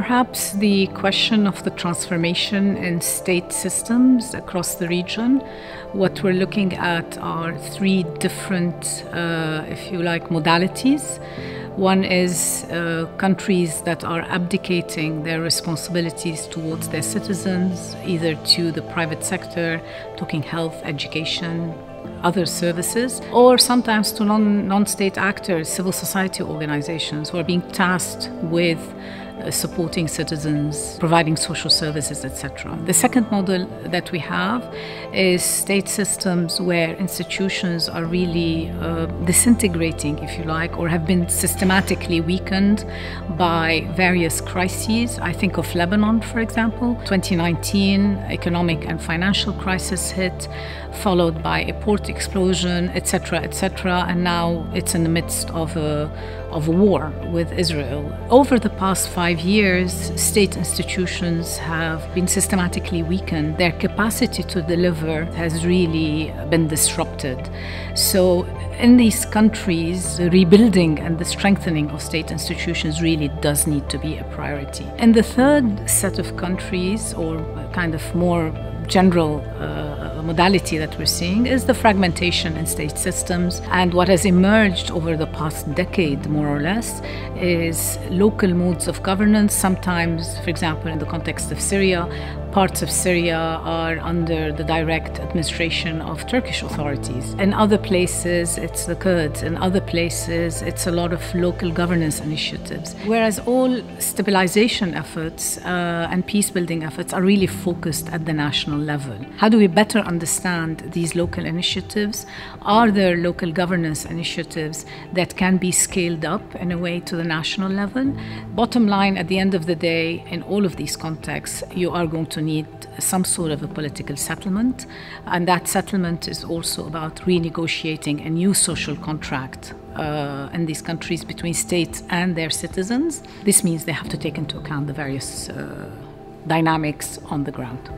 Perhaps the question of the transformation in state systems across the region. What we're looking at are three different, if you like, modalities. One is countries that are abdicating their responsibilities towards their citizens, either to the private sector, talking health, education, other services, or sometimes to non-state actors, civil society organizations who are being tasked with supporting citizens, providing social services, etc. The second model that we have is state systems where institutions are really disintegrating, if you like, or have been systematically weakened by various crises. I think of Lebanon, for example. 2019, economic and financial crisis hit, followed by a port explosion, etc., etc., and now it's in the midst of a war with Israel. Over the past 5 years, state institutions have been systematically weakened. Their capacity to deliver has really been disrupted. So in these countries, the rebuilding and the strengthening of state institutions really does need to be a priority. And the third set of countries, or kind of more general modality that we're seeing, is the fragmentation in state systems. And what has emerged over the past decade, more or less, is local modes of governance. Sometimes, for example, in the context of Syria, parts of Syria are under the direct administration of Turkish authorities. In other places, it's the Kurds. In other places, it's a lot of local governance initiatives. Whereas all stabilization efforts and peace-building efforts are really focused at the national level. How do we better understand these local initiatives? Are there local governance initiatives that can be scaled up in a way to the national level? Bottom line, at the end of the day, in all of these contexts, you are going to need some sort of a political settlement, and that settlement is also about renegotiating a new social contract in these countries between states and their citizens. This means they have to take into account the various dynamics on the ground.